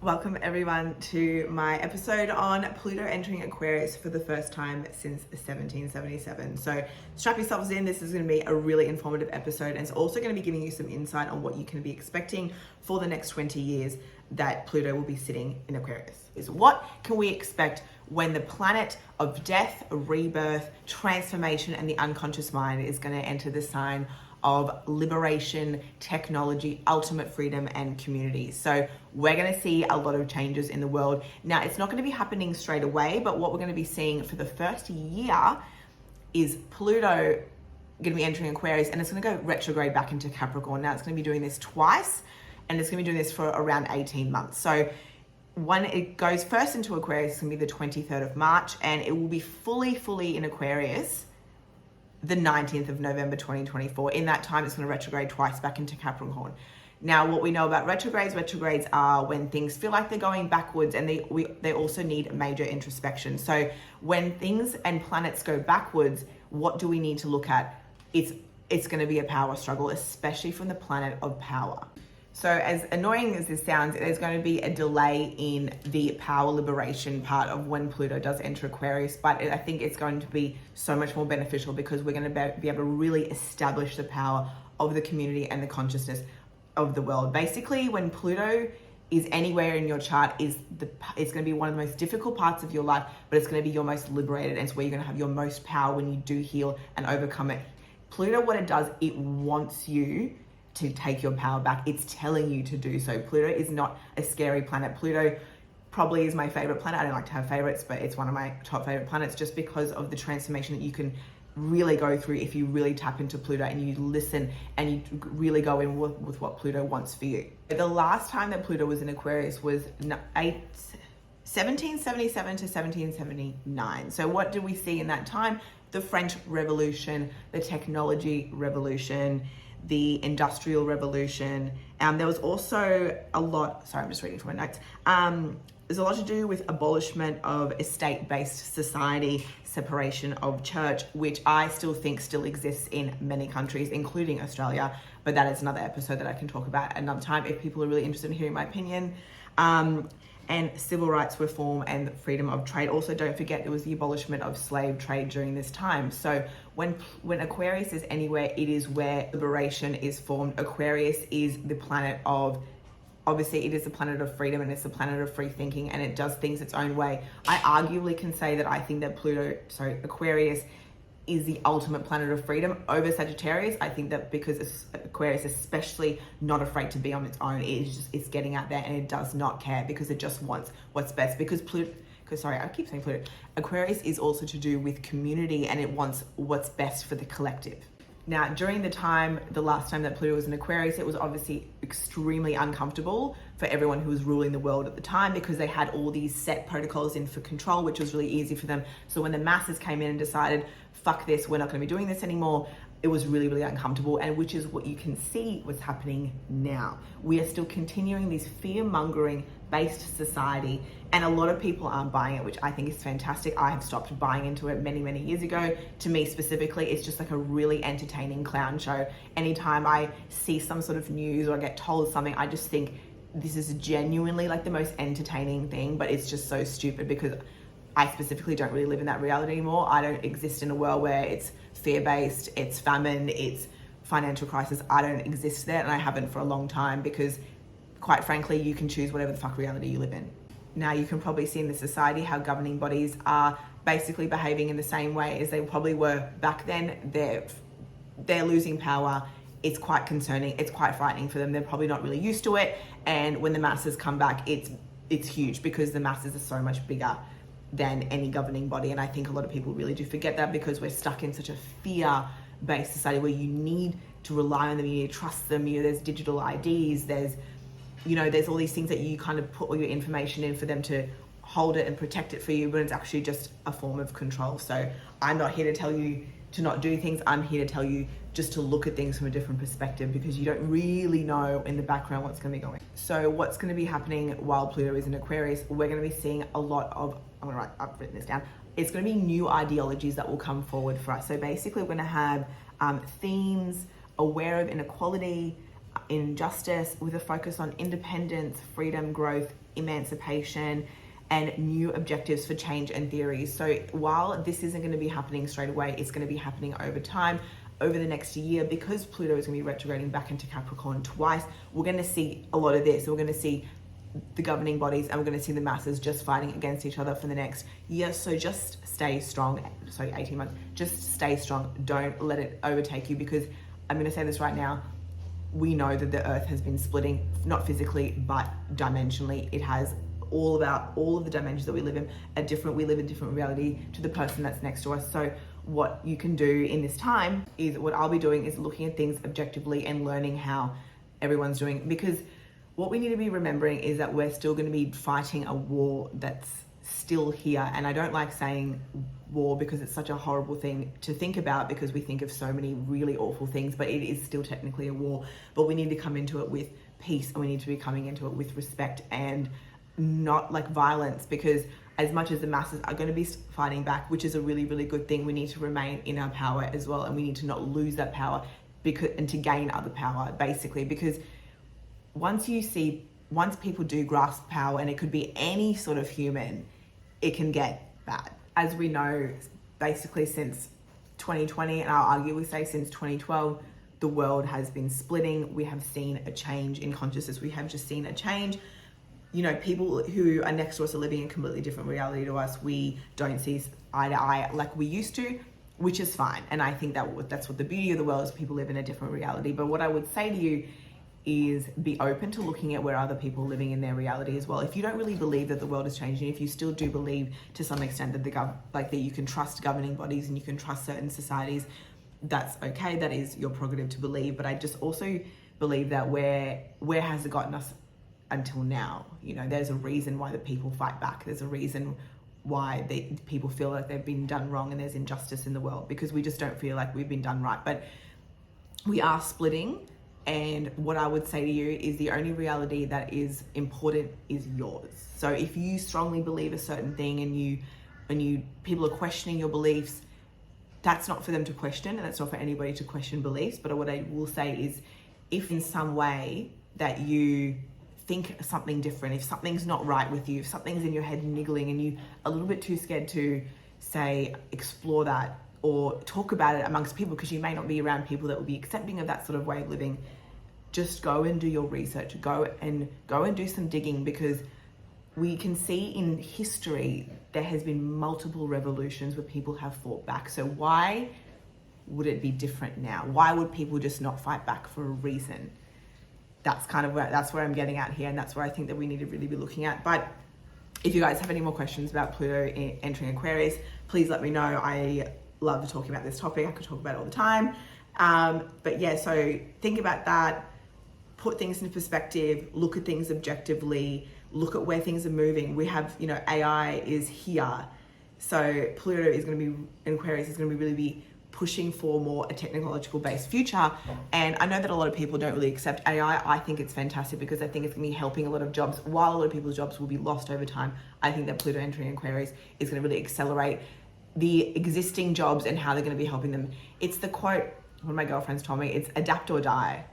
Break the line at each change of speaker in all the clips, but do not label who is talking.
Welcome everyone to my episode on Pluto entering Aquarius for the first time since 1777. So strap yourselves in, this is going to be a really informative episode, and it's also going to be giving you some insight on what you can be expecting for the next 20 years that Pluto will be sitting in Aquarius. Is what can we expect when the planet of death, rebirth, transformation, and the unconscious mind is going to enter the sign of liberation, technology, ultimate freedom, and community. So we're going to see a lot of changes in the world. Now, it's not going to be happening straight away, but what we're going to be seeing for the first year is Pluto going to be entering Aquarius, and it's going to go retrograde back into Capricorn. Now, it's going to be doing this twice, and it's going to be doing this for around 18 months. So when it goes first into Aquarius, it's going to be the 23rd of March, and it will be fully in Aquarius the 19th of November 2024. In that time, it's going to retrograde twice back into Capricorn. Now, what we know about retrogrades are when things feel like they're going backwards, and they also need major introspection. So when things and planets go backwards, what do we need to look at? It's going to be a power struggle, especially from the planet of power. So as annoying as this sounds, there's going to be a delay in the power liberation part of when Pluto does enter Aquarius, but I think it's going to be so much more beneficial because we're going to be able to really establish the power of the community and the consciousness of the world. Basically, when Pluto is anywhere in your chart, it's going to be one of the most difficult parts of your life, but it's going to be your most liberated, and it's where you're going to have your most power when you do heal and overcome it. Pluto, what it does, it wants you to take your power back. It's telling you to do so. Pluto is not a scary planet. Pluto probably is my favorite planet. I don't like to have favorites, but it's one of my top favorite planets just because of the transformation that you can really go through if you really tap into Pluto and you listen and you really go in with what Pluto wants for you. The last time that Pluto was in Aquarius was 1777 to 1779. So what did we see in that time? The French Revolution, the technology revolution, the Industrial Revolution. There was also a lot, sorry, I'm just reading from my notes. There's a lot to do with abolishment of estate-based society, separation of church, which I still think still exists in many countries, including Australia. But that is another episode that I can talk about another time if people are really interested in hearing my opinion. And civil rights reform and freedom of trade. Also, don't forget there was the abolishment of slave trade during this time. So when Aquarius is anywhere, it is where liberation is formed. Aquarius is the planet of, obviously it is the planet of freedom, and it's the planet of free thinking, and it does things its own way. I arguably can say that I think that Aquarius is the ultimate planet of freedom over Sagittarius. I think that because Aquarius is especially not afraid to be on its own, it's getting out there and it does not care because it just wants what's best. Aquarius is also to do with community, and it wants what's best for the collective. Now, during the last time that Pluto was in Aquarius, it was obviously extremely uncomfortable for everyone who was ruling the world at the time because they had all these set protocols in for control, which was really easy for them. So when the masses came in and decided, fuck this, we're not going to be doing this anymore, it was really uncomfortable, and which is what you can see what's happening now. We are still continuing this fear-mongering based society, and a lot of people aren't buying it, which I think is fantastic. I have stopped buying into it many years ago. To me specifically, it's just like a really entertaining clown show. Anytime I see some sort of news or I get told something, I just think this is genuinely like the most entertaining thing, but it's just so stupid because I specifically don't really live in that reality anymore. I don't exist in a world where it's fear-based, it's famine, it's financial crisis. I don't exist there, and I haven't for a long time because, quite frankly, you can choose whatever the fuck reality you live in. Now, you can probably see in the society how governing bodies are basically behaving in the same way as they probably were back then. They're losing power. It's quite concerning. It's quite frightening for them. They're probably not really used to it. And when the masses come back, it's huge because the masses are so much bigger than any governing body. And I think a lot of people really do forget that because we're stuck in such a fear-based society where you need to rely on them, you need to trust them. There's digital IDs, there's all these things that you kind of put all your information in for them to hold it and protect it for you, but it's actually just a form of control. So I'm not here to tell you to not do things. I'm here to tell you just to look at things from a different perspective because you don't really know in the background what's going to be going. So what's going to be happening while Pluto is in Aquarius, we're going to be seeing a lot of, I've written this down, it's going to be new ideologies that will come forward for us. So basically we're going to have themes aware of inequality, injustice, with a focus on independence, freedom, growth, emancipation, and new objectives for change and theories. So while this isn't going to be happening straight away, it's going to be happening over time, over the next year, because Pluto is going to be retrograding back into Capricorn twice. We're going to see a lot of this. We're going to see the governing bodies, and we're going to see the masses just fighting against each other for the next year. So just stay strong. Sorry, 18 months. Just stay strong. Don't let it overtake you, because I'm going to say this right now. We know that the earth has been splitting, not physically, but dimensionally. It has all of the dimensions that we live in are different. We live a different reality to the person that's next to us. So what you can do in this time is, what I'll be doing is looking at things objectively and learning how everyone's doing, because what we need to be remembering is that we're still going to be fighting a war that's still here. And I don't like saying war because it's such a horrible thing to think about, because we think of so many really awful things, but it is still technically a war. But we need to come into it with peace, and we need to be coming into it with respect and not like violence, because as much as the masses are going to be fighting back, which is a really, really good thing, we need to remain in our power as well. And we need to not lose that power and to gain other power, basically, because once people do grasp power, and it could be any sort of human, it can get bad. As we know, basically since 2020, and I'll arguably say since 2012, the world has been splitting. We have seen a change in consciousness. We have just seen a change. You know, people who are next to us are living in a completely different reality to us. We don't see eye to eye like we used to, which is fine. And I think that's what the beauty of the world is. People live in a different reality. But what I would say to you is, be open to looking at where other people are living in their reality as well. If you don't really believe that the world is changing, if you still do believe to some extent that that you can trust governing bodies and you can trust certain societies, that's okay. That is your prerogative to believe. But I just also believe that where has it gotten us until now? You know, there's a reason why the people fight back. There's a reason why people feel like they've been done wrong and there's injustice in the world, because we just don't feel like we've been done right. But we are splitting. And what I would say to you is, the only reality that is important is yours. So if you strongly believe a certain thing and people are questioning your beliefs, that's not for them to question, and that's not for anybody to question beliefs. But what I will say is, if in some way that you think something different, if something's not right with you, if something's in your head niggling and you're a little bit too scared to say, explore that or talk about it amongst people, because you may not be around people that will be accepting of that sort of way of living, just go and do your research, go and do some digging, because we can see in history there has been multiple revolutions where people have fought back. So why would it be different now? Why would people just not fight back for a reason? That's where I'm getting at here, and that's where I think that we need to really be looking at. But if you guys have any more questions about Pluto entering Aquarius, please let me know. I love talking about this topic. I could talk about it all the time. But yeah, so think about that, put things into perspective, look at things objectively, look at where things are moving. We have, AI is here. So Pluto is going to be in Aquarius, is going to really be pushing for more a technological based future. And I know that a lot of people don't really accept AI. I think it's fantastic, because I think it's going to be helping a lot of jobs. While a lot of people's jobs will be lost over time, I think that Pluto entering Aquarius is going to really accelerate the existing jobs and how they're going to be helping them. It's the quote, one of my girlfriends told me, it's adapt or die.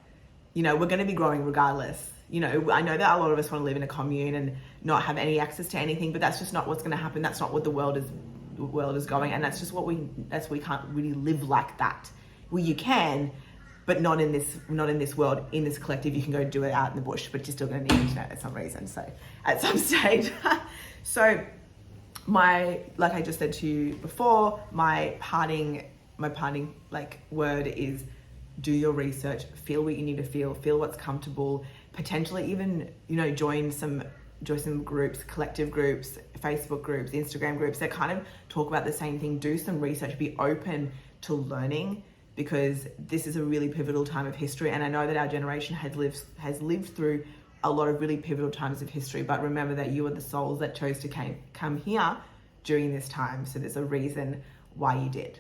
We're going to be growing regardless. I know that a lot of us want to live in a commune and not have any access to anything, but that's just not what's going to happen. That's not what the world is going, and that's just we can't really live like that. Well, you can, but not in this world. In this collective, you can go do it out in the bush, but you're still going to need internet at some reason. So at some stage. So like I just said to you before, my parting word is, do your research, feel what you need to feel what's comfortable, potentially even, join some groups, collective groups, Facebook groups, Instagram groups that kind of talk about the same thing. Do some research, be open to learning, because this is a really pivotal time of history. And I know that our generation has lived through a lot of really pivotal times of history, but remember that you are the souls that chose to come here during this time. So there's a reason why you did.